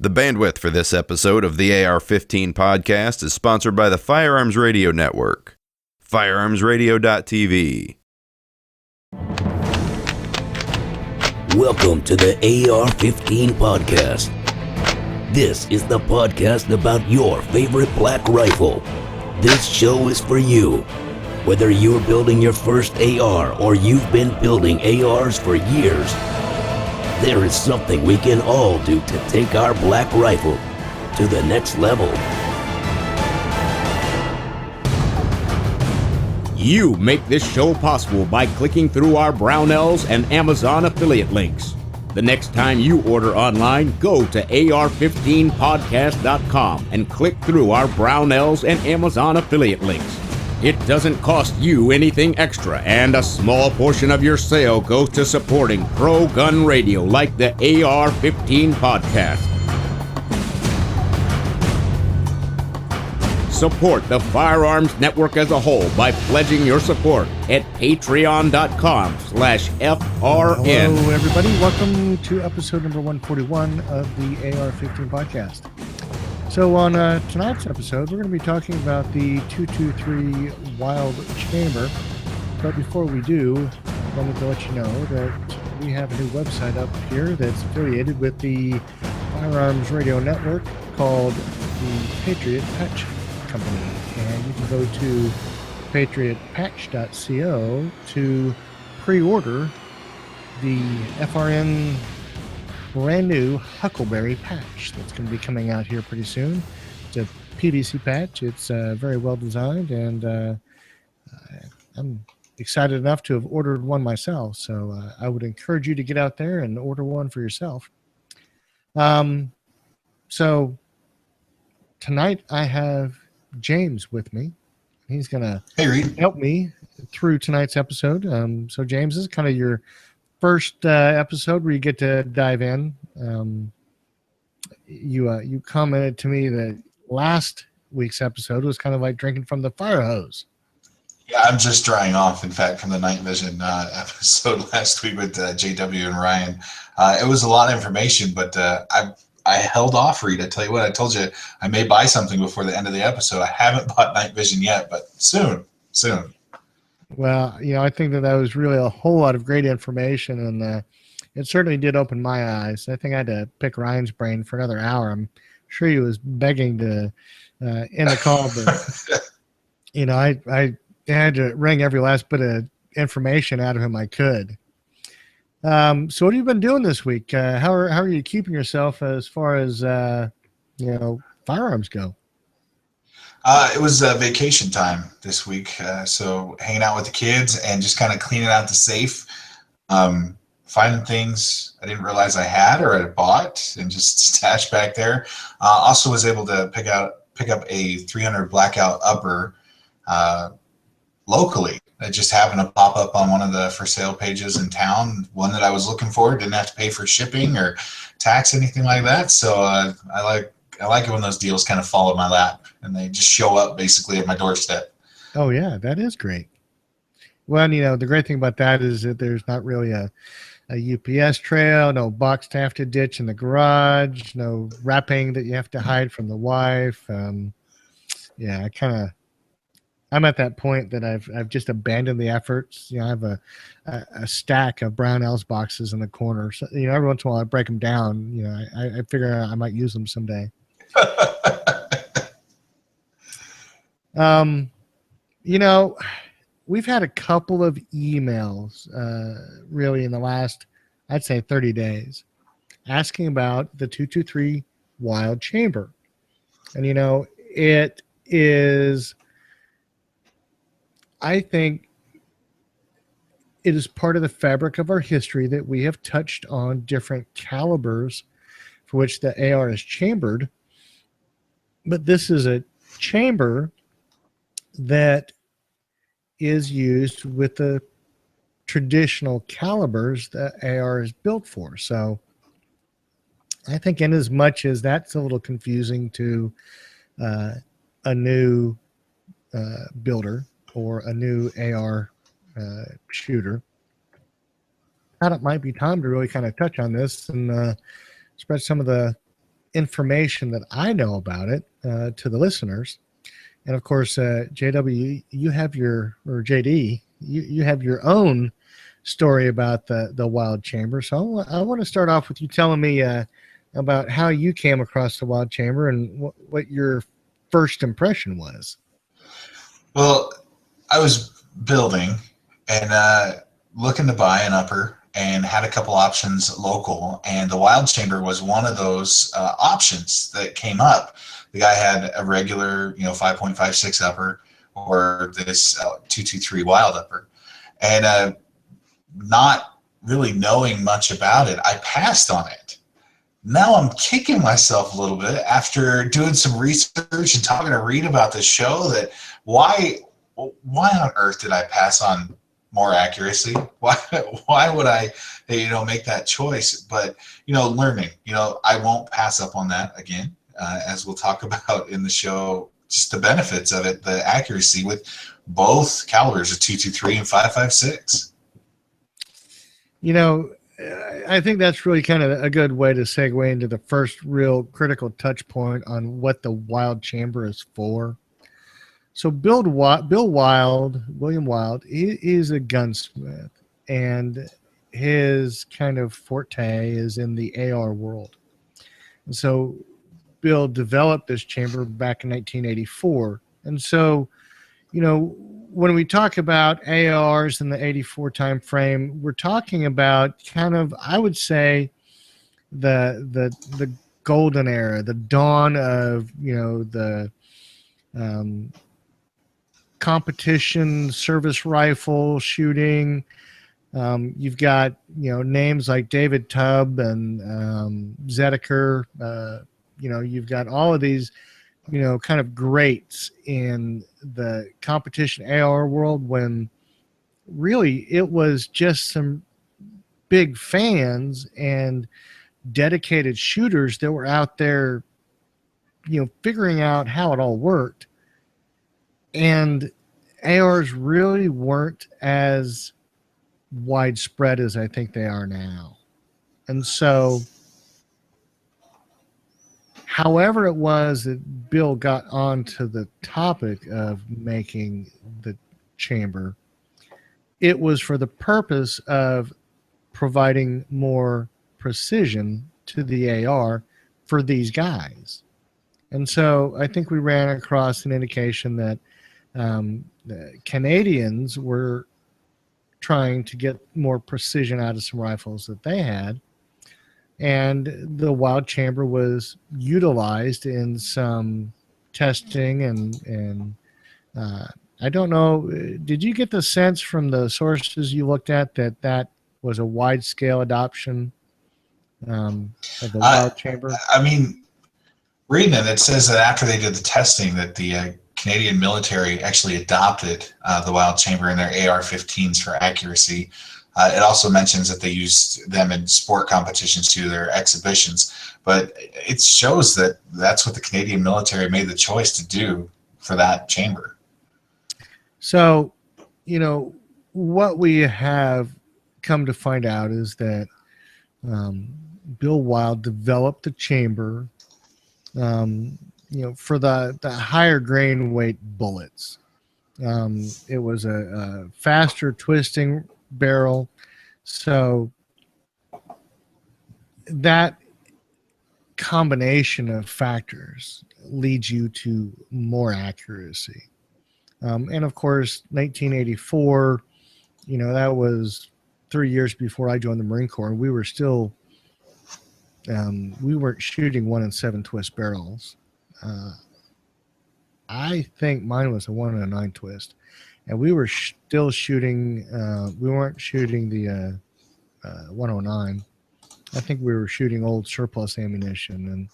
The bandwidth for this episode of the AR-15 podcast is sponsored by the Firearms Radio Network. FirearmsRadio.tv. Welcome to the AR-15 podcast. This is the podcast about your favorite black rifle. This show is for you. Whether you're building your first AR or you've been building ARs for years, there is something we can all do to take our black rifle to the next level. You make this show possible by clicking through our Brownells and Amazon affiliate links. The next time you order online, go to AR15podcast.com and click through our Brownells and Amazon affiliate links. It doesn't cost you anything extra, and a small portion of your sale goes to supporting pro-gun radio like the AR-15 podcast. Support the Firearms Network as a whole by pledging your support at patreon.com/FRN. Hello, everybody. Welcome to episode number 141 of the AR-15 podcast. So on tonight's episode, we're going to be talking about the 223 Wylde chamber. But before we do, I wanted to let you know that we have a new website up here that's affiliated with the Firearms Radio Network called the Patriot Patch Company. And you can go to patriotpatch.co to pre-order the FRN brand new Huckleberry patch that's going to be coming out here pretty soon. It's a PVC patch. It's very well designed, and I'm excited enough to have ordered one myself. So I would encourage you to get out there and order one for yourself. So tonight I have James with me. He's going to help me through tonight's episode. So James, this is kind of your first episode where you get to dive in. You commented to me that last week's episode was kind of like drinking from the fire hose. Yeah, I'm just drying off, in fact, from the night vision episode last week with JW and Ryan. It was a lot of information, but I held off, Reed. I tell you what, I told you I may buy something before the end of the episode. I haven't bought night vision yet, but soon. Well, I think that was really a whole lot of great information, and it certainly did open my eyes. I think I had to pick Ryan's brain for another hour. I'm sure he was begging to end the call, but I had to wring every last bit of information out of him I could. So what have you been doing this week? How are you keeping yourself as far as firearms go? It was vacation time this week, so hanging out with the kids and just kind of cleaning out the safe, finding things I didn't realize I had or I bought and just stashed back there. Also was able to pick up a 300 blackout upper locally. It just happened to pop up on one of the for sale pages in town, one that I was looking for. Didn't have to pay for shipping or tax, anything like that. So I like it when those deals kind of fall in my lap and they just show up basically at my doorstep. Oh yeah, that is great. Well, the great thing about that is that there's not really a UPS trail, no box to have to ditch in the garage, no wrapping that you have to hide from the wife. Yeah, I'm at that point that I've just abandoned the efforts. I have a stack of Brownells boxes in the corner. So, every once in a while I break them down. I figure I might use them someday. We've had a couple of emails really in the last, I'd say 30 days, asking about the 223 Wylde chamber. And, it is, I think it is part of the fabric of our history that we have touched on different calibers for which the AR is chambered. But this is a chamber that is used with the traditional calibers that AR is built for. So I think in as much as that's a little confusing to a new builder or a new AR shooter, I thought it might be time to really kind of touch on this and spread some of the information that I know about it to the listeners. And of course, JW, you have your, or JD, you have your own story about the Wylde Chamber. So I want to start off with you telling me about how you came across the Wylde Chamber and what your first impression was. Well, I was building and looking to buy an upper and had a couple options local, and the Wylde Chamber was one of those options that came up. The guy had a regular, 5.56 upper or this 223 Wylde upper, and not really knowing much about it, I passed on it. Now I'm kicking myself a little bit after doing some research and talking to Reed about this show, that why on earth did I pass on more accuracy? Why would I, make that choice? But, learning, I won't pass up on that again, as we'll talk about in the show, just the benefits of it, the accuracy with both calibers of 223 and 5.56. I think that's really kind of a good way to segue into the first real critical touch point on what the Wylde Chamber is for. So William Wylde, he is a gunsmith, and his kind of forte is in the AR world. And so Bill developed this chamber back in 1984. And so, when we talk about ARs in the 84 time frame, we're talking about kind of, I would say, the golden era, the dawn of, the competition service rifle shooting. You've got, names like David Tubb and Zedeker. You've got all of these, kind of greats in the competition AR world, when really it was just some big fans and dedicated shooters that were out there, figuring out how it all worked. And ARs really weren't as widespread as I think they are now. And so, however it was that Bill got onto the topic of making the chamber, it was for the purpose of providing more precision to the AR for these guys. And so I think we ran across an indication that the Canadians were trying to get more precision out of some rifles that they had. And the Wylde Chamber was utilized in some testing and I don't know, did you get the sense from the sources you looked at that was a wide-scale adoption of the Wylde Chamber? I mean, reading it says that after they did the testing that the Canadian military actually adopted the Wylde Chamber in their AR-15s for accuracy. It also mentions that they used them in sport competitions too, their exhibitions. But it shows that that's what the Canadian military made the choice to do for that chamber. So, what we have come to find out is that Bill Wylde developed the chamber, for the higher grain weight bullets. It was a faster twisting barrel, so that combination of factors leads you to more accuracy. And of course, 1984, that was 3 years before I joined the Marine Corps, and we were still, we weren't shooting 1 in 7 twist barrels. I think mine was a 1 in 9 twist, and we were still shooting. We weren't shooting the 109. I think we were shooting old surplus ammunition,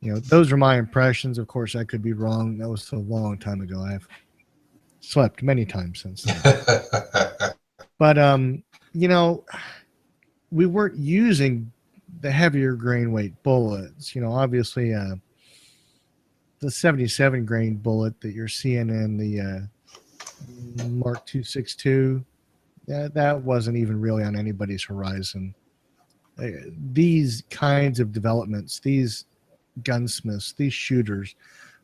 and those are my impressions. Of course, I could be wrong. That was a long time ago. I've slept many times since then. But we weren't using the heavier grain weight bullets. Obviously, the 77 grain bullet that you're seeing in the Mark 262, that wasn't even really on anybody's horizon these kinds of developments, these gunsmiths, these shooters,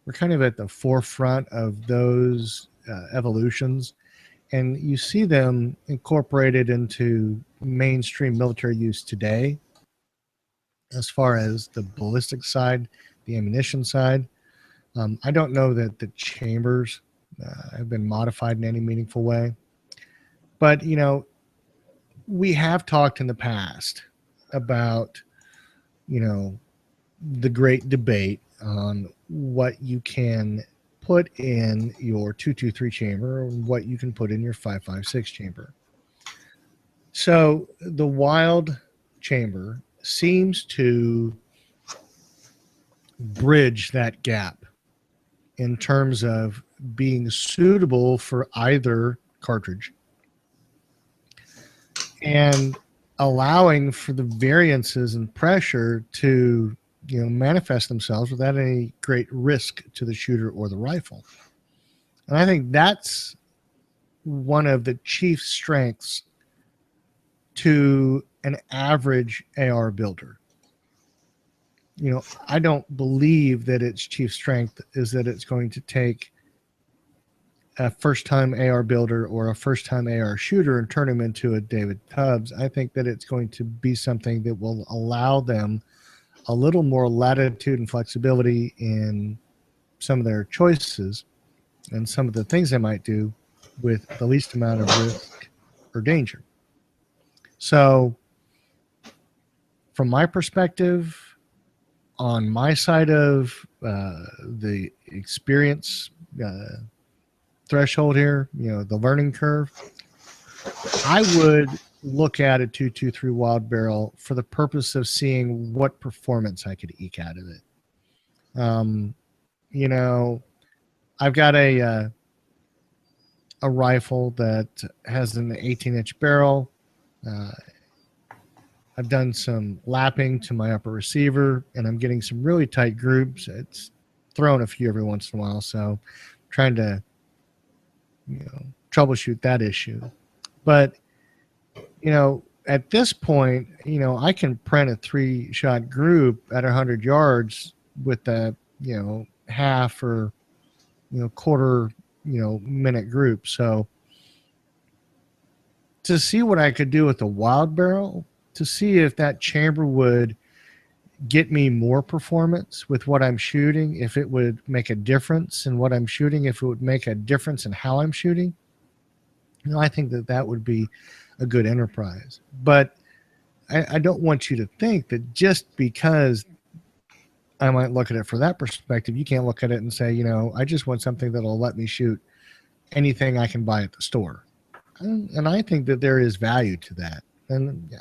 were kind of at the forefront of those evolutions. And you see them incorporated into mainstream military use today, as far as the ballistic side, the ammunition side. I don't know that the chambers have been modified in any meaningful way. But, we have talked in the past about, the great debate on what you can put in your 223 chamber and what you can put in your 556 chamber. So the Wylde chamber seems to bridge that gap in terms of being suitable for either cartridge and allowing for the variances in pressure to manifest themselves without any great risk to the shooter or the rifle. And I think that's one of the chief strengths to an average AR builder. I don't believe that its chief strength is that it's going to take a first-time AR builder or a first-time AR shooter and turn him into a David Tubbs. I think that it's going to be something that will allow them a little more latitude and flexibility in some of their choices and some of the things they might do with the least amount of risk or danger. So from my perspective, on my side of the experience threshold here, the learning curve, I would look at a 223 Wylde barrel for the purpose of seeing what performance I could eke out of it. I've got a rifle that has an 18-inch barrel. I've done some lapping to my upper receiver, and I'm getting some really tight groups. It's thrown a few every once in a while, so I'm trying to troubleshoot that issue. But at this point, I can print a 3-shot group at 100 yards with a half or quarter minute group. So to see what I could do with the Wylde barrel, to see if that chamber would get me more performance with what I'm shooting, if it would make a difference in what I'm shooting, if it would make a difference in how I'm shooting, I think that would be a good enterprise. But I don't want you to think that just because I might look at it for that perspective, you can't look at it and say, I just want something that'll let me shoot anything I can buy at the store. And I think that there is value to that. And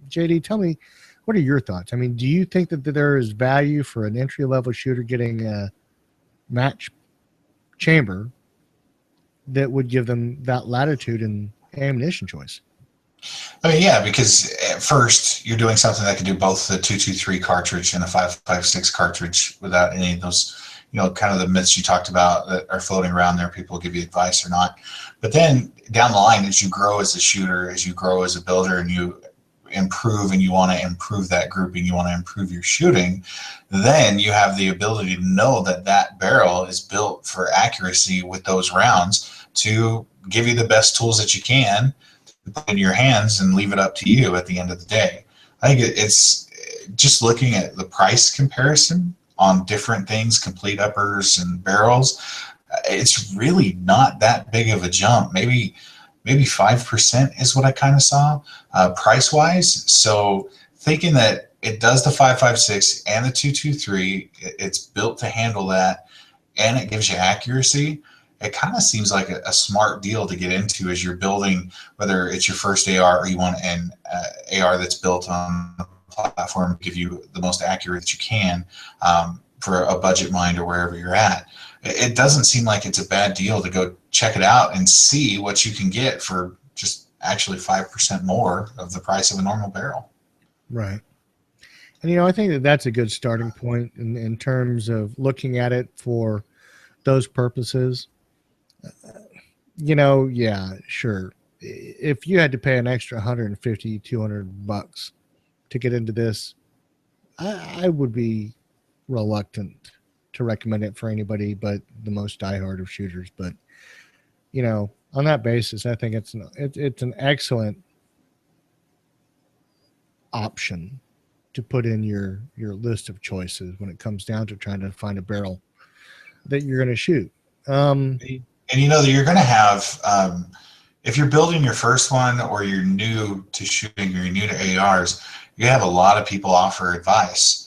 JD, tell me, what are your thoughts? I mean, do you think that there is value for an entry-level shooter getting a match chamber that would give them that latitude and ammunition choice? I mean, yeah, because at first you're doing something that can do both the 223 cartridge and a 556 cartridge without any of those, kind of the myths you talked about that are floating around there. People give you advice or not. But then down the line, as you grow as a shooter, as you grow as a builder, and you improve and you want to improve that grouping, you want to improve your shooting, then you have the ability to know that that barrel is built for accuracy with those rounds to give you the best tools that you can to put in your hands and leave it up to you at the end of the day. I think it's just looking at the price comparison on different things, complete uppers and barrels. It's really not that big of a jump. Maybe 5% is what I kind of saw price wise. So thinking that it does the 556 and the 223, it's built to handle that, and it gives you accuracy. It kind of seems like a smart deal to get into as you're building, whether it's your first AR or you want an AR that's built on the platform to give you the most accurate that you can for a budget mind or wherever you're at. It doesn't seem like it's a bad deal to go check it out and see what you can get for just actually 5% more of the price of a normal barrel. Right. And, I think that's a good starting point in terms of looking at it for those purposes. Yeah, sure. If you had to pay an extra $150, $200 to get into this, I would be reluctant to recommend it for anybody but the most diehard of shooters. But on that basis, I think it's an excellent option to put in your list of choices when it comes down to trying to find a barrel that you're going to shoot. And that you're going to have, if you're building your first one or you're new to shooting or you're new to ARs, you have a lot of people offer advice.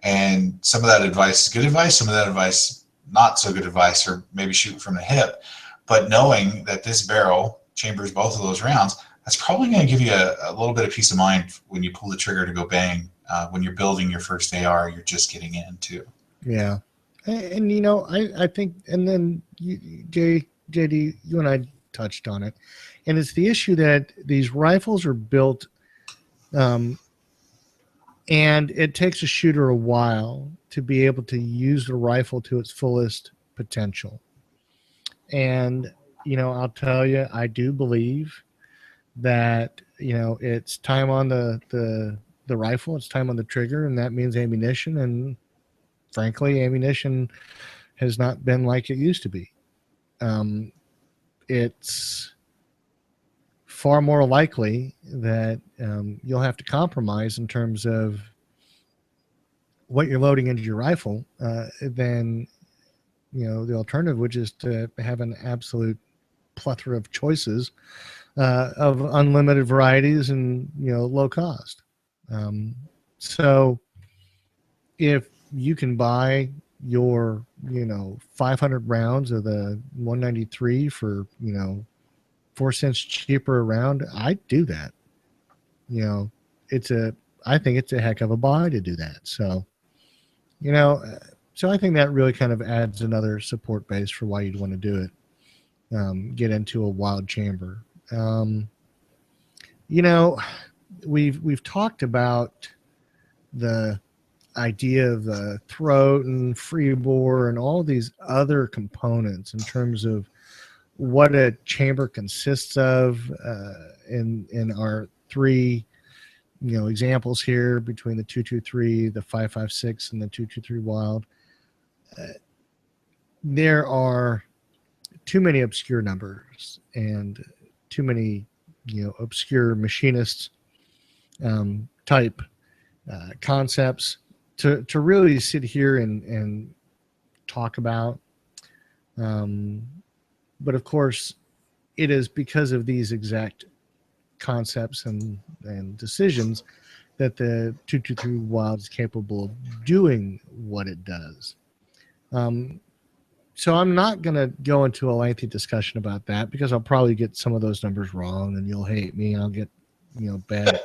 And some of that advice is good advice, some of that advice not so good advice, or maybe shooting from the hip. But knowing that this barrel chambers both of those rounds, that's probably going to give you a little bit of peace of mind when you pull the trigger to go bang, when you're building your first AR you're just getting into. Yeah. And I think, and then JD, you and I touched on it, and it's the issue that these rifles are built, and it takes a shooter a while to be able to use the rifle to its fullest potential. And I'll tell you, I do believe that it's time on the rifle, it's time on the trigger, and that means ammunition. And frankly, ammunition has not been like it used to be. It's far more likely that you'll have to compromise in terms of what you're loading into your rifle than the alternative, which is to have an absolute plethora of choices of unlimited varieties and low cost. So if you can buy your 500 rounds of the 193 for 4 cents cheaper a round, I'd do that. I think it's a heck of a buy to do that. So so I think that really kind of adds another support base for why you'd want to do it. Get into a Wylde chamber. We've talked about the idea of the throat and free bore and all these other components in terms of what a chamber consists of in our three examples here between the 223, the 5.56, and the 223 Wylde. There are too many obscure numbers and too many obscure machinist type concepts to really sit here and talk about. But of course, it is because of these exact concepts and decisions that the 223 Wylde is capable of doing what it does. So I'm not going to go into a lengthy discussion about that because I'll probably get some of those numbers wrong and you'll hate me and I'll get bad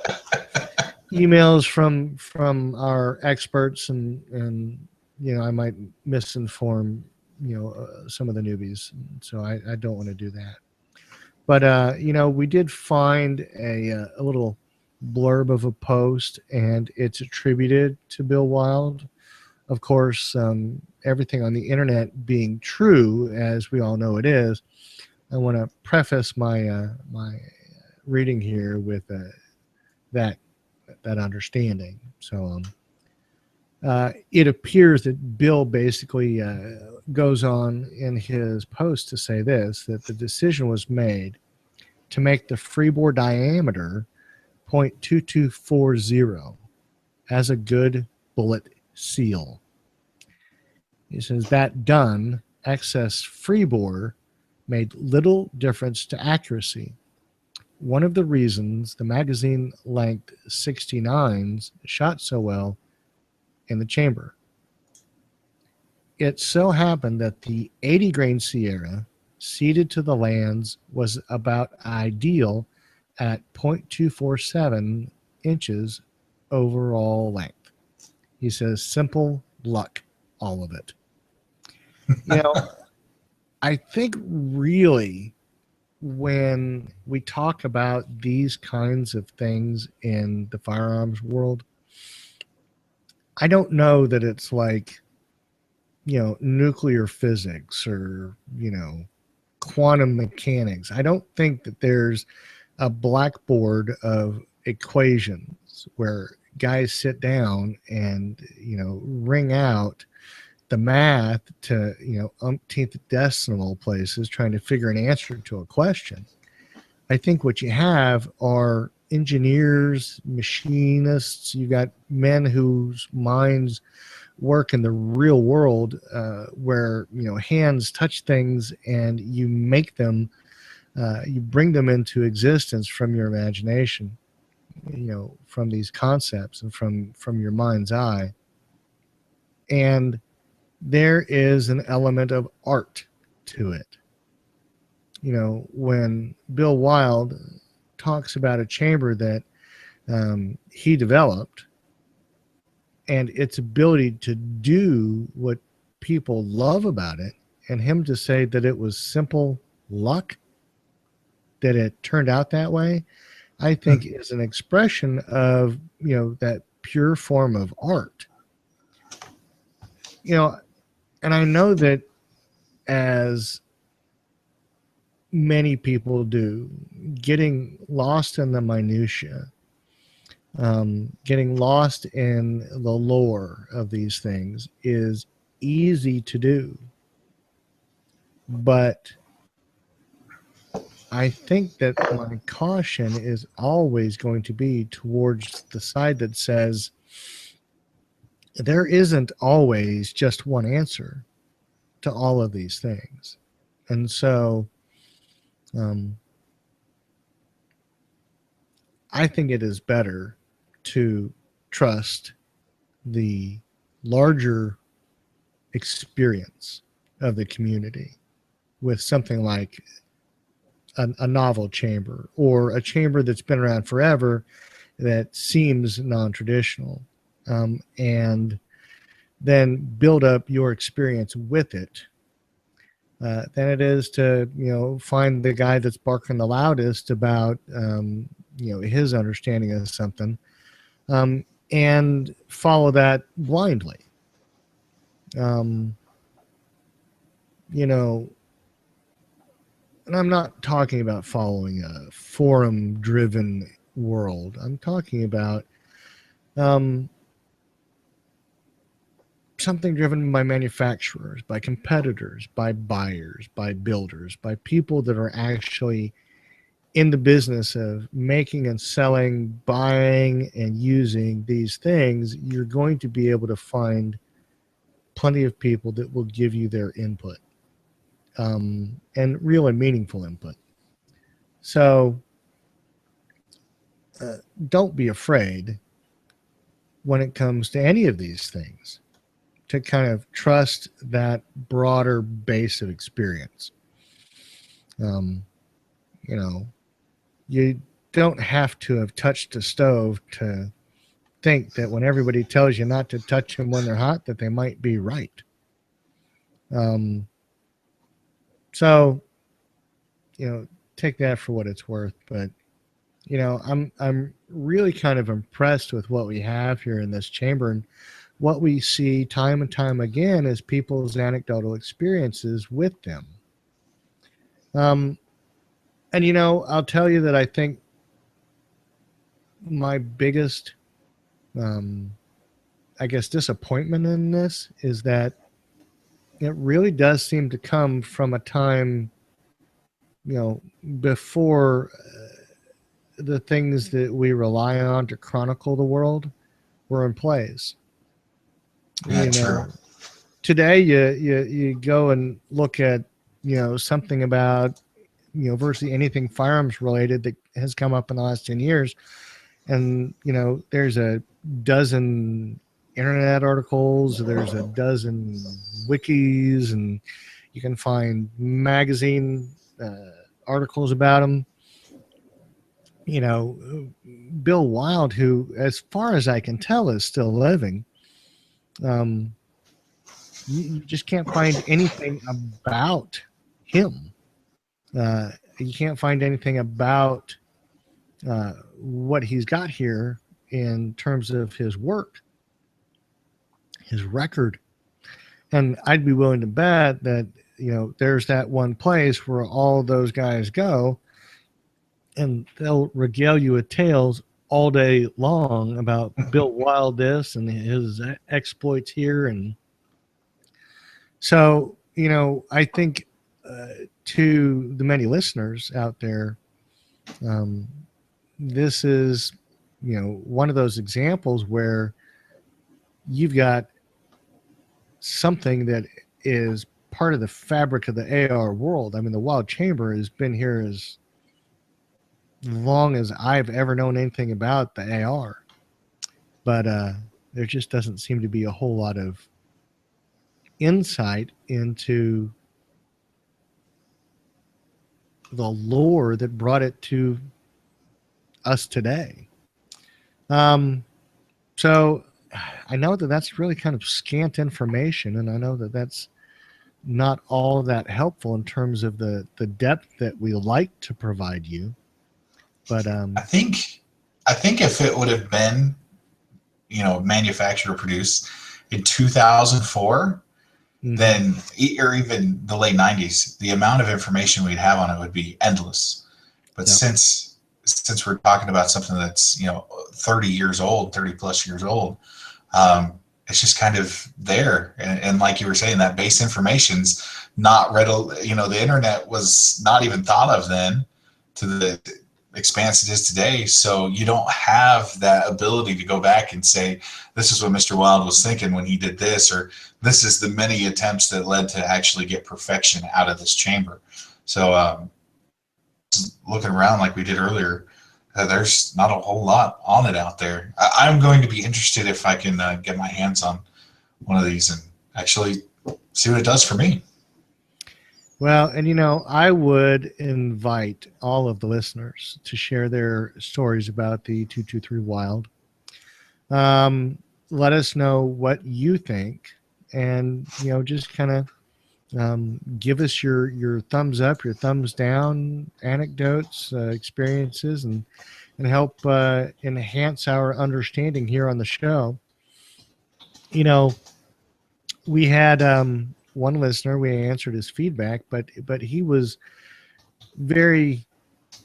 emails from our experts and I might misinform some of the newbies. So I don't want to do that. But we did find a little blurb of a post, and it's attributed to Bill Wylde. Of course, everything on the internet being true, as we all know it is, I want to preface my my reading here with that understanding. So it appears that Bill basically goes on in his post to say this, that the decision was made to make the freebore diameter 0.2240 as a good bullet seal. He says that done, excess freebore made little difference to accuracy. One of the reasons the magazine length 69s shot so well in the chamber. It so happened that the 80 grain Sierra seated to the lands was about ideal at 0.247 inches overall length. He says, simple luck, all of it. I think really when we talk about these kinds of things in the firearms world, I don't know that it's like, nuclear physics or, quantum mechanics. I don't think that there's a blackboard of equations where guys sit down and, ring out the math to, umpteenth decimal places trying to figure an answer to a question. I think what you have are engineers, machinists. You got men whose minds work in the real world, where hands touch things and you make them, you bring them into existence from your imagination, from these concepts and from your mind's eye. And there is an element of art to it. When Bill Wylde talks about a chamber that he developed and its ability to do what people love about it, and him to say that it was simple luck that it turned out that way, I think is an expression of, that pure form of art. And I know that, as many people do, getting lost in the minutia, getting lost in the lore of these things is easy to do. But I think that my caution is always going to be towards the side that says there isn't always just one answer to all of these things. And so I think it is better to trust the larger experience of the community with something like a novel chamber, or a chamber that's been around forever that seems non-traditional, and then build up your experience with it, than it is to find the guy that's barking the loudest about his understanding of something, and follow that blindly. And I'm not talking about following a forum-driven world. I'm talking about something driven by manufacturers, by competitors, by buyers, by builders, by people that are actually in the business of making and selling, buying and using these things. You're going to be able to find plenty of people that will give you their input, and real and meaningful input. So don't be afraid when it comes to any of these things to kind of trust that broader base of experience. You don't have to have touched a stove to think that when everybody tells you not to touch them when they're hot, that they might be right. So, take that for what it's worth. But, I'm really kind of impressed with what we have here in this chamber, and what we see time and time again is people's anecdotal experiences with them. And, I'll tell you that I think my biggest, disappointment in this is that it really does seem to come from a time, before the things that we rely on to chronicle the world were in place. True. Today you go and look at, something about, virtually anything firearms related that has come up in the last 10 years. And, there's a dozen internet articles, there's a dozen wikis, and you can find magazine articles about them. Bill Wylde, who, as far as I can tell, is still living, you just can't find anything about him. You can't find anything about what he's got here in terms of his work, his record. And I'd be willing to bet that, there's that one place where all those guys go and they'll regale you with tales all day long about Bill Wylde this and his exploits here. And so, I think to the many listeners out there, this is, one of those examples where you've got something that is part of the fabric of the AR world. I mean, the Wylde Chamber has been here as long as I've ever known anything about the AR, but there just doesn't seem to be a whole lot of insight into the lore that brought it to us today. So I know that that's really kind of scant information, and I know that that's not all that helpful in terms of the depth that we like to provide you. But I think if it would have been, manufactured or produced in 2004, then, or even the late 90s, the amount of information we'd have on it would be endless. But since we're talking about something that's 30 years old, 30 plus years old, it's just kind of there. And like you were saying, that base information's not readily, the internet was not even thought of then to the expanse it is today. So you don't have that ability to go back and say, this is what Mr. Wylde was thinking when he did this, or this is the many attempts that led to actually get perfection out of this chamber. So looking around like we did earlier, there's not a whole lot on it out there. I'm going to be interested if I can get my hands on one of these and actually see what it does for me. Well, and I would invite all of the listeners to share their stories about the 223 Wylde. Let us know what you think, and just kind of give us your thumbs up, your thumbs down, anecdotes, experiences, and help enhance our understanding here on the show. We had one listener, we answered his feedback, but he was very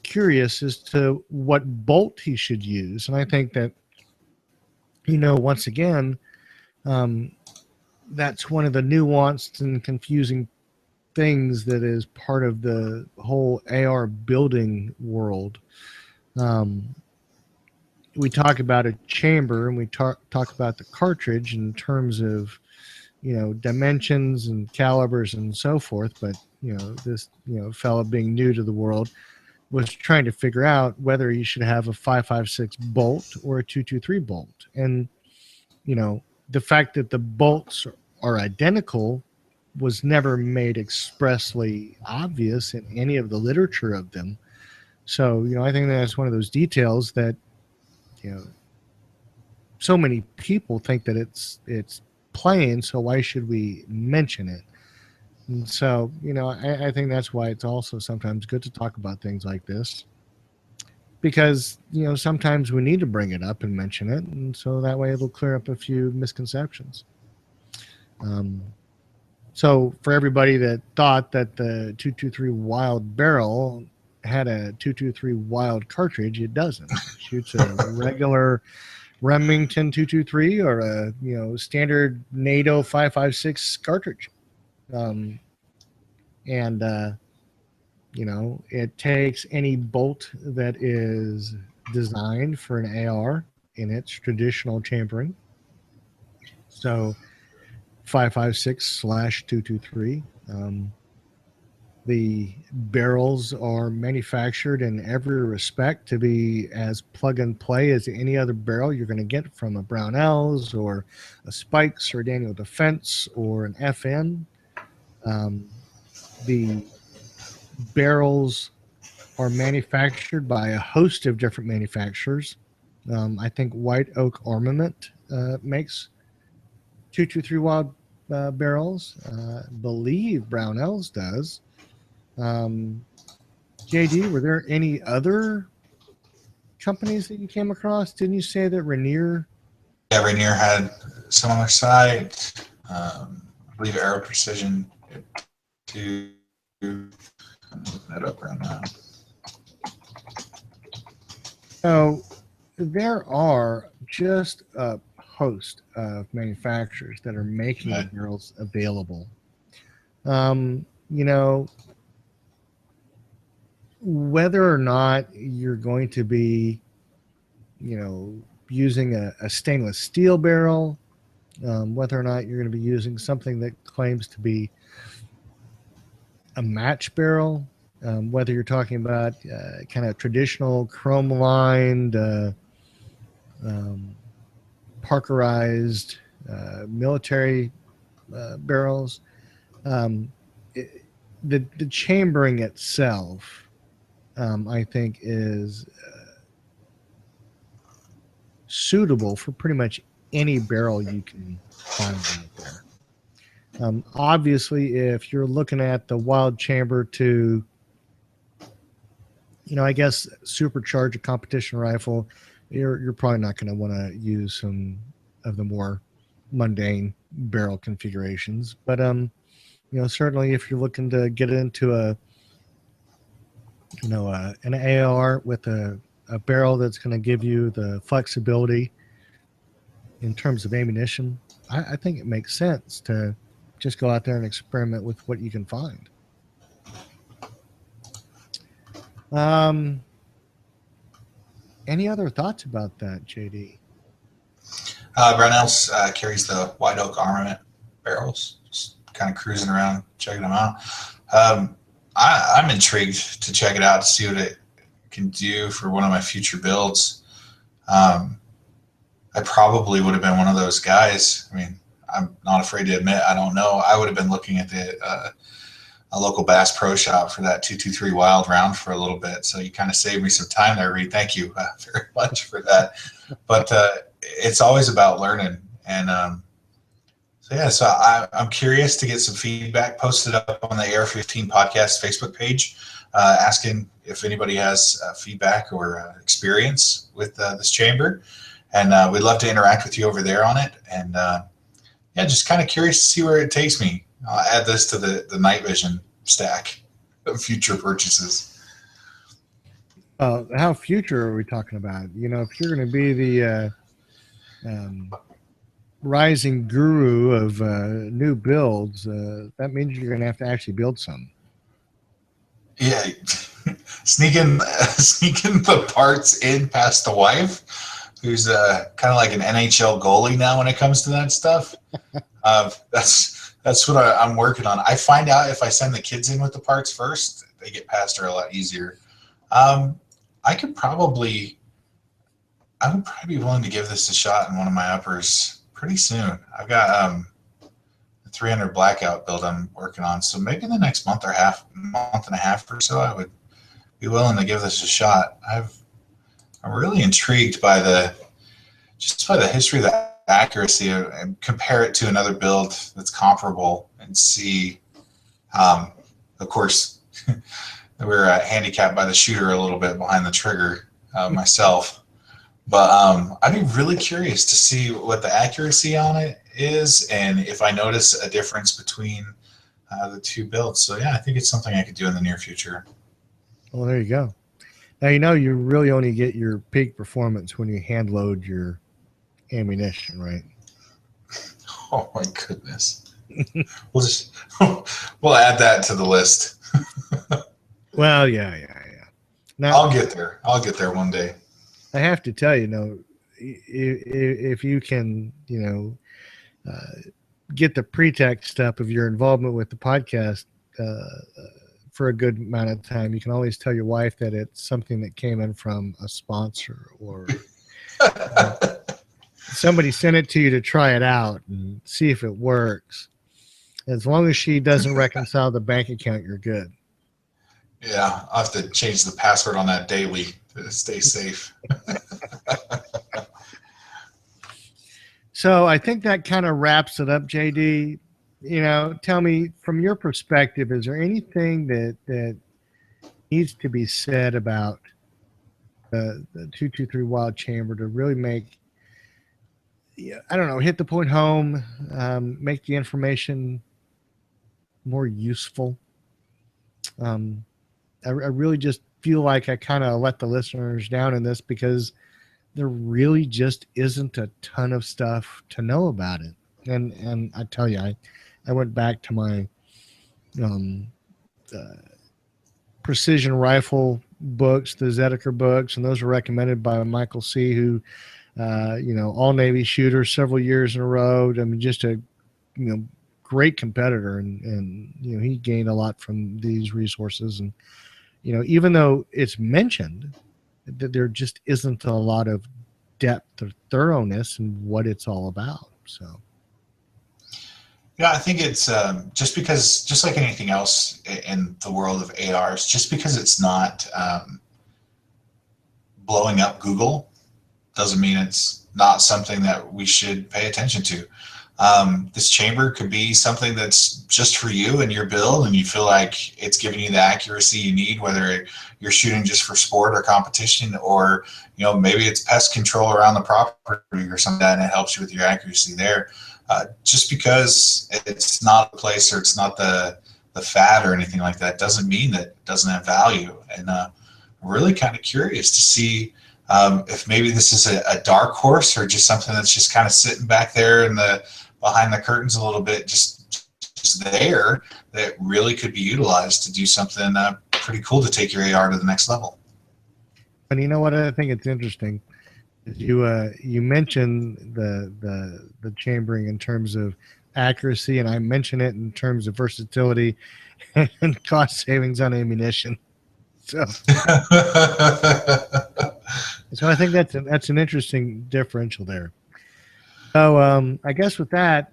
curious as to what bolt he should use. And I think that, once again, that's one of the nuanced and confusing things that is part of the whole AR building world. We talk about a chamber, and we talk about the cartridge in terms of dimensions and calibers and so forth, but this fellow being new to the world was trying to figure out whether he should have a 5.56 bolt or a 223 bolt. And the fact that the bolts are identical was never made expressly obvious in any of the literature of them. So I think that's one of those details that so many people think that it's plain, so why should we mention it? And so I think that's why it's also sometimes good to talk about things like this, because sometimes we need to bring it up and mention it, and so that way it'll clear up a few misconceptions. So for everybody that thought that the 223 Wylde barrel had a 223 Wylde cartridge, it doesn't. It shoots a regular Remington 223 or a standard NATO 5.56 cartridge, it takes any bolt that is designed for an AR in its traditional chambering. So 5.56/223. The barrels are manufactured in every respect to be as plug and play as any other barrel you're going to get from a Brownells or a Spikes or a Daniel Defense or an FN. The barrels are manufactured by a host of different manufacturers. I think White Oak Armament makes 223 Wylde barrels. I believe Brownells does. JD, were there any other companies that you came across? Didn't you say that Rainier? Yeah, Rainier had some on their site. I believe Aero Precision too. I'm looking that up right now. So there are just a host of manufacturers that are making the barrels available. You know, whether or not you're going to be, using a stainless steel barrel, whether or not you're going to be using something that claims to be a match barrel, whether you're talking about kind of traditional chrome lined, Parkerized military barrels. The chambering itself, I think, is suitable for pretty much any barrel you can find out there. Obviously, if you're looking at the Wylde chamber to, I guess, supercharge a competition rifle, you're probably not going to want to use some of the more mundane barrel configurations. But certainly if you're looking to get into an AR with a barrel that's going to give you the flexibility in terms of ammunition, I think it makes sense to just go out there and experiment with what you can find. Any other thoughts about that, JD? Brownells carries the White Oak Armament barrels, just kind of cruising around, checking them out. I'm intrigued to check it out to see what it can do for one of my future builds. I probably would have been one of those guys. I mean, I'm not afraid to admit I don't know. I would have been looking at a local Bass Pro Shop for that 223 Wylde round for a little bit. So you kind of saved me some time there, Reed. Thank you very much for that. But it's always about learning. And so I'm curious to get some feedback posted up on the AR-15 podcast Facebook page, asking if anybody has feedback or experience with this chamber. And we'd love to interact with you over there on it. And just kind of curious to see where it takes me. I'll add this to the night vision stack of future purchases. How future are we talking about? If you're going to be the rising guru of new builds, that means you're going to have to actually build some. Yeah, sneaking the parts in past the wife, who's kind of like an NHL goalie now when it comes to that stuff. That's what I'm working on. I find out if I send the kids in with the parts first, they get past her a lot easier. I would probably be willing to give this a shot in one of my uppers pretty soon. I've got a 300 blackout build I'm working on, so maybe in the next month and a half or so, I would be willing to give this a shot. I'm really intrigued by the history of the accuracy and compare it to another build that's comparable and see. Of course, we're handicapped by the shooter a little bit behind the trigger myself, but I'd be really curious to see what the accuracy on it is and if I notice a difference between the two builds. So yeah, I think it's something I could do in the near future. Well, there you go. Now you really only get your peak performance when you hand load your ammunition, right? Oh my goodness. We'll add that to the list. Well, yeah. Now, I'll get there one day. I have to tell you, if you can, get the pretext up of your involvement with the podcast for a good amount of time, you can always tell your wife that it's something that came in from a sponsor or somebody sent it to you to try it out and see if it works. As long as she doesn't reconcile the bank account, you're good. Yeah, I'll have to change the password on that daily to stay safe. So I think that kind of wraps it up, JD. Tell me from your perspective, is there anything that needs to be said about the 223 Wylde chamber to really make, I don't know, hit the point home, make the information more useful? I really just feel like I kind of let the listeners down in this because there really just isn't a ton of stuff to know about it. And I tell you, I went back to my precision rifle books, the Zedeker books, and those were recommended by Michael C., who, all Navy shooter several years in a row. I mean, just a, great competitor, and he gained a lot from these resources. And, even though it's mentioned, that there just isn't a lot of depth or thoroughness in what it's all about. So. Yeah, I think it's just because, just like anything else in the world of ARs, just because it's not blowing up Google doesn't mean it's not something that we should pay attention to. This chamber could be something that's just for you and your build, and you feel like it's giving you the accuracy you need, whether you're shooting just for sport or competition, or maybe it's pest control around the property or something, and it helps you with your accuracy there. Just because it's not a place or it's not the fad or anything like that doesn't mean that it doesn't have value. And I'm really kind of curious to see if maybe this is a dark horse or just something that's just kind of sitting back there in the behind the curtains a little bit, just there, that really could be utilized to do something pretty cool to take your AR to the next level. And you know what? I think it's interesting. You mentioned the chambering in terms of accuracy, and I mention it in terms of versatility and cost savings on ammunition. So I think that's an interesting differential there. So I guess with that,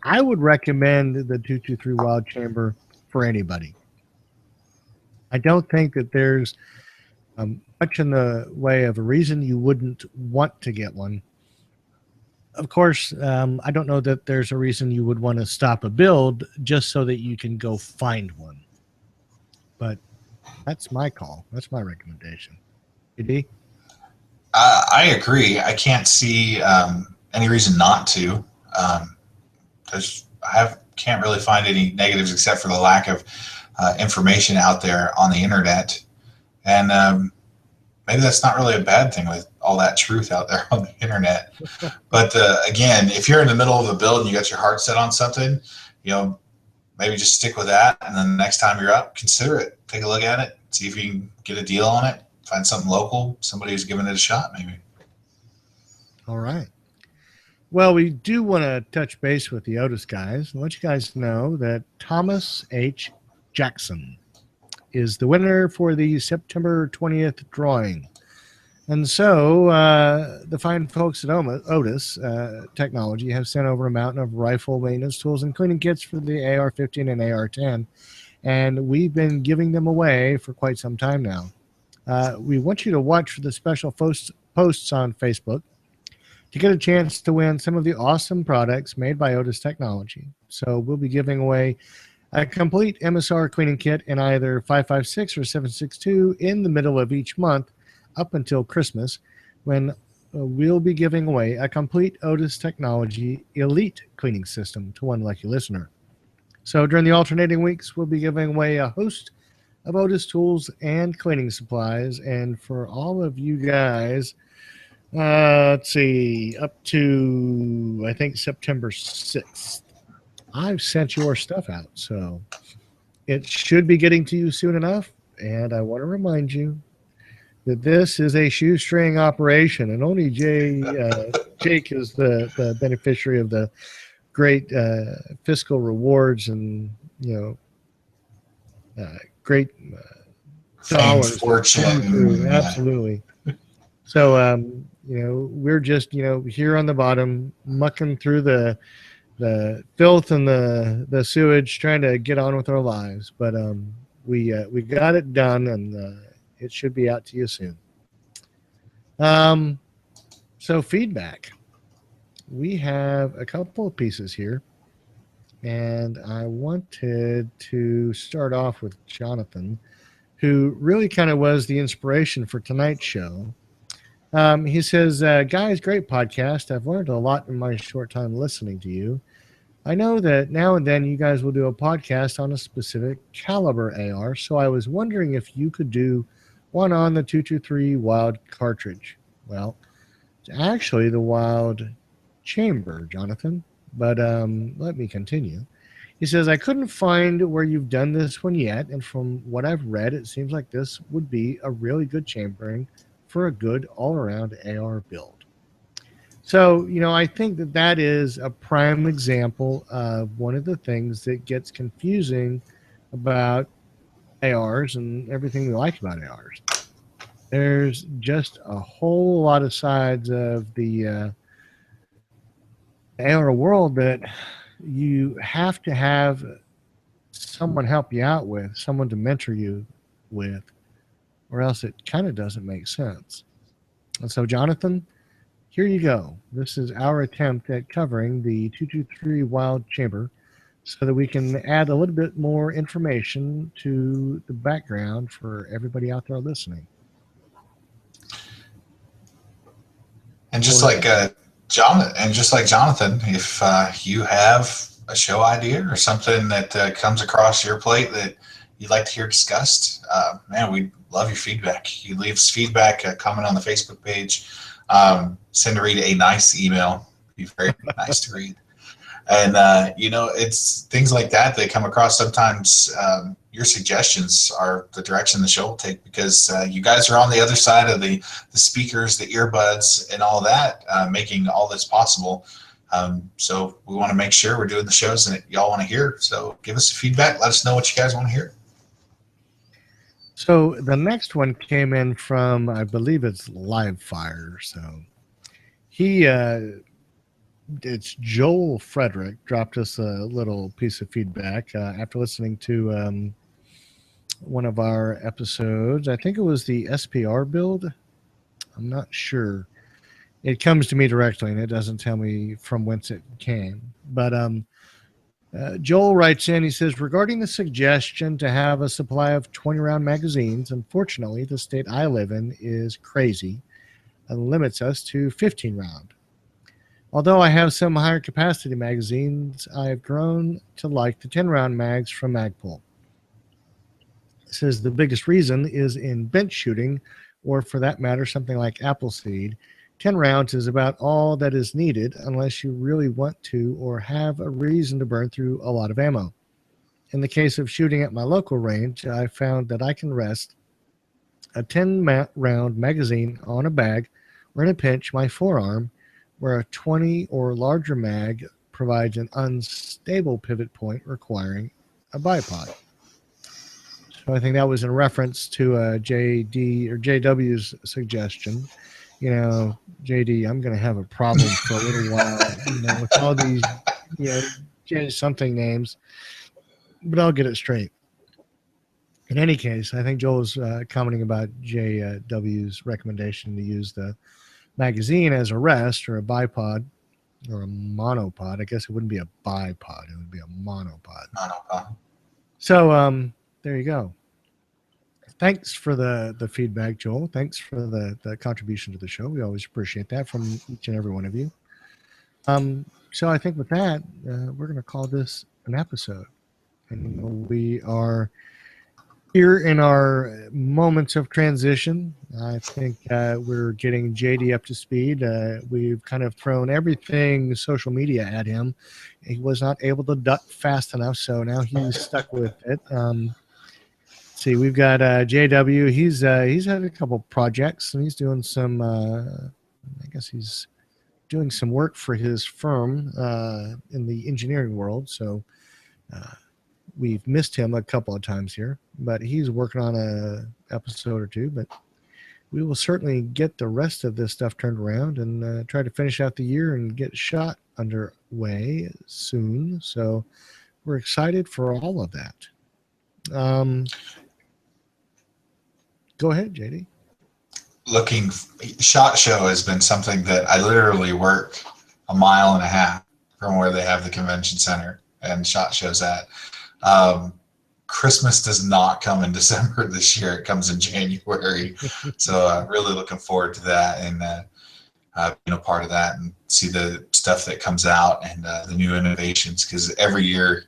I would recommend the 223 Wylde chamber for anybody. I don't think that there's much in the way of a reason you wouldn't want to get one. Of course, I don't know that there's a reason you would want to stop a build just so that you can go find one. But that's my call. That's my recommendation. AD? I agree. I can't see any reason not to. Can't really find any negatives except for the lack of information out there on the internet. And maybe that's not really a bad thing with all that truth out there on the internet. But again, if you're in the middle of a build and you got your heart set on something, maybe just stick with that. And then the next time you're up, consider it. Take a look at it. See if you can get a deal on it. Find something local, somebody who's giving it a shot, maybe. All right. Well, we do want to touch base with the Otis guys and let you guys know that Thomas H. Jackson is the winner for the September 20th drawing. And so the fine folks at Otis Technology have sent over a mountain of rifle maintenance tools and cleaning kits for the AR-15 and AR-10. And we've been giving them away for quite some time now. We want you to watch for the special posts on Facebook to get a chance to win some of the awesome products made by Otis Technology. So we'll be giving away a complete MSR cleaning kit in either 556 or 762 in the middle of each month up until Christmas, when we'll be giving away a complete Otis Technology Elite cleaning system to one lucky listener. So during the alternating weeks, we'll be giving away a host of Otis tools and cleaning supplies. And for all of you guys, let's see, up to, I think, September 6th, I've sent your stuff out. So it should be getting to you soon enough. And I want to remind you that this is a shoestring operation, and only Jake is the beneficiary of the great fiscal rewards and, great dollars. Fortune. Absolutely. So, we're just, here on the bottom, mucking through the filth and the sewage, trying to get on with our lives. But we got it done, and it should be out to you soon. So feedback. We have a couple of pieces here, and I wanted to start off with Jonathan, who really kind of was the inspiration for tonight's show. He says, guys, great podcast. I've learned a lot in my short time listening to you. I know that now and then you guys will do a podcast on a specific caliber AR, so I was wondering if you could do one on the 223 Wylde cartridge. Well, it's actually the Wylde chamber, Jonathan. But let me continue. He says, I couldn't find where you've done this one yet, and from what I've read, it seems like this would be a really good chambering for a good all-around AR build. So, I think that is a prime example of one of the things that gets confusing about ARs and everything we like about ARs. There's just a whole lot of sides of the AR world that you have to have someone help you out with, someone to mentor you with, or else it kind of doesn't make sense. And so, Jonathan, here you go. This is our attempt at covering the 223 Wylde Chamber so that we can add a little bit more information to the background for everybody out there listening. And just like Jonathan, if you have a show idea or something that comes across your plate that you'd like to hear discussed, man, we'd love your feedback. You leave us feedback, comment on the Facebook page, send Reed a nice email. Be very nice to read. And, it's things like that come across sometimes. Your suggestions are the direction the show will take because you guys are on the other side of the speakers, the earbuds, and all that, making all this possible. So we want to make sure we're doing the shows that y'all want to hear. So give us feedback. Let us know what you guys want to hear. So the next one came in from, I believe it's Live Fire. So it's Joel Frederick dropped us a little piece of feedback after listening to one of our episodes. I think it was the SPR build. I'm not sure. It comes to me directly, and it doesn't tell me from whence it came. But Joel writes in, he says, regarding the suggestion to have a supply of 20-round magazines, unfortunately, the state I live in is crazy and limits us to 15-round. Although I have some higher capacity magazines, I have grown to like the 10-round mags from Magpul. It says the biggest reason is in bench shooting, or for that matter, something like Appleseed. 10 rounds is about all that is needed unless you really want to or have a reason to burn through a lot of ammo. In the case of shooting at my local range, I found that I can rest a 10-round magazine on a bag or in a pinch my forearm, where a 20 or larger mag provides an unstable pivot point requiring a bipod. So I think that was in reference to JD or JW's suggestion. JD, I'm going to have a problem for a little while, with all these, something names, but I'll get it straight. In any case, I think Joel's commenting about JW's recommendation to use the magazine as a rest or a bipod or a monopod. I guess it wouldn't be a bipod. It would be a monopod. So there you go. Thanks for the feedback, Joel. Thanks for the contribution to the show. We always appreciate that from each and every one of you. So I think with that, we're going to call this an episode. And we are here in our moments of transition. I think we're getting JD up to speed. We've kind of thrown everything social media at him. He was not able to duck fast enough, so now he's stuck with it. See, we've got JW. He's had a couple projects, and he's doing some. I guess he's doing some work for his firm in the engineering world. So we've missed him a couple of times here, but he's working on a episode or two. But we will certainly get the rest of this stuff turned around and try to finish out the year and get shot underway soon. So we're excited for all of that. Go ahead, JD. SHOT Show has been something that I literally work a mile and a half from where they have the convention center and SHOT Show's at. Christmas does not come in December this year. It comes in January. So I'm really looking forward to that and being a part of that and see the stuff that comes out and the new innovations, because every year,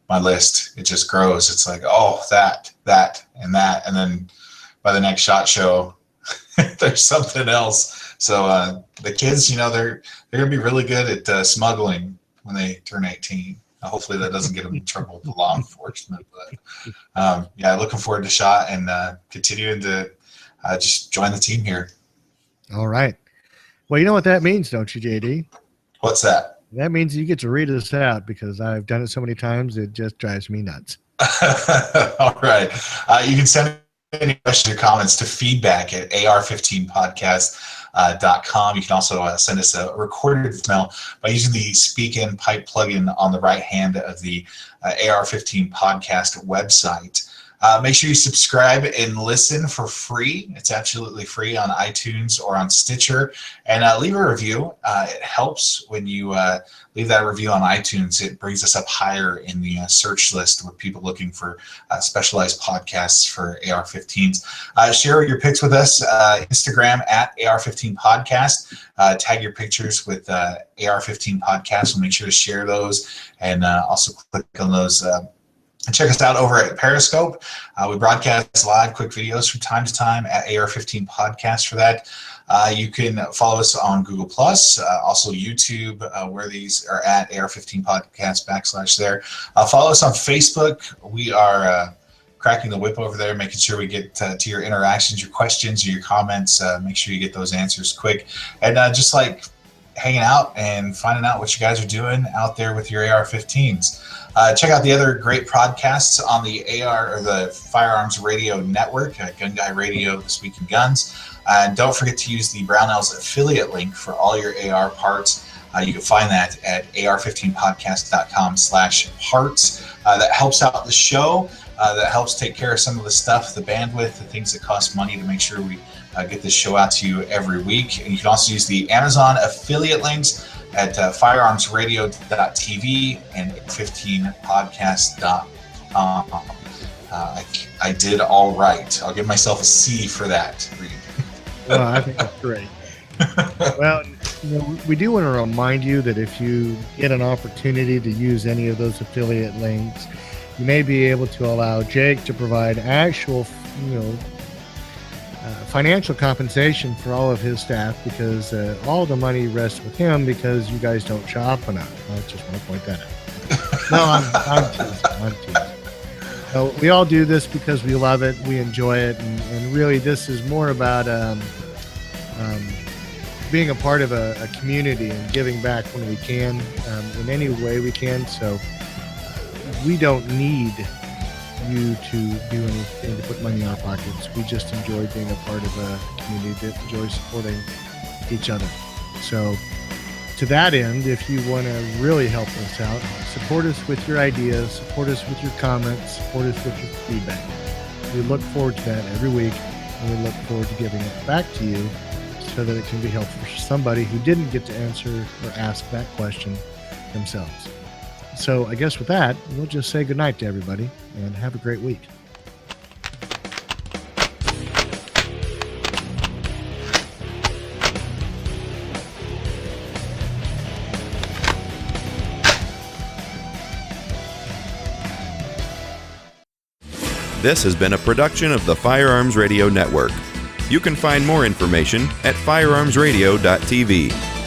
my list, it just grows. It's like, oh, that, and that. And then by the next SHOT Show, there's something else So the kids, they're going to be really good at smuggling when they turn 18. Hopefully that doesn't get them in trouble with law enforcement. But looking forward to SHOT and continuing to just join the team here. All right. Well, you know what that means, don't you, JD? What's that? That means you get to read us out because I've done it so many times it just drives me nuts. All right. You can send any questions or comments to feedback at AR15podcast.com. You can also send us a recorded email by using the Speak In Pipe plugin on the right hand of the AR15 podcast website. Make sure you subscribe and listen for free. It's absolutely free on iTunes or on Stitcher. And leave a review. It helps when you leave that review on iTunes. It brings us up higher in the search list with people looking for specialized podcasts for AR-15s. Share your pics with us. Instagram at AR-15 Podcast. Tag your pictures with AR-15 Podcast. We'll make sure to share those and also click on those. And check us out over at Periscope. We broadcast live quick videos from time to time at AR-15 Podcast for that. You can follow us on Google+, also YouTube, where these are at AR-15 Podcast / there. Follow us on Facebook. We are cracking the whip over there, making sure we get to your interactions, your questions, or your comments. Make sure you get those answers quick. And just like hanging out and finding out what you guys are doing out there with your AR-15s. Check out the other great podcasts on the AR or the Firearms Radio Network, Gun Guy Radio, This Week in Guns. And don't forget to use the Brownells affiliate link for all your AR parts. You can find that at ar15podcast.com/parts. That helps out the show. That helps take care of some of the stuff, the bandwidth, the things that cost money to make sure we get this show out to you every week. And you can also use the Amazon affiliate links at firearmsradio.tv and 15podcast.com. I did all right. I'll give myself a C for that. Well, I think that's great. Well, we do want to remind you that if you get an opportunity to use any of those affiliate links, you may be able to allow Jake to provide actual, financial compensation for all of his staff because all the money rests with him because you guys don't shop enough. I just want to point that out. No, I'm teasing. So we all do this because we love it, we enjoy it, and really this is more about being a part of a community and giving back when we can, in any way we can. So we don't need you to do anything to put money in our pockets. We just enjoy being a part of a community that enjoys supporting each other. So to that end, if you want to really help us out, support us with your ideas, support us with your comments, support us with your feedback. We look forward to that every week, and we look forward to giving it back to you so that it can be helpful for somebody who didn't get to answer or ask that question themselves. So I guess with that, we'll just say goodnight to everybody and have a great week. This has been a production of the Firearms Radio Network. You can find more information at firearmsradio.tv.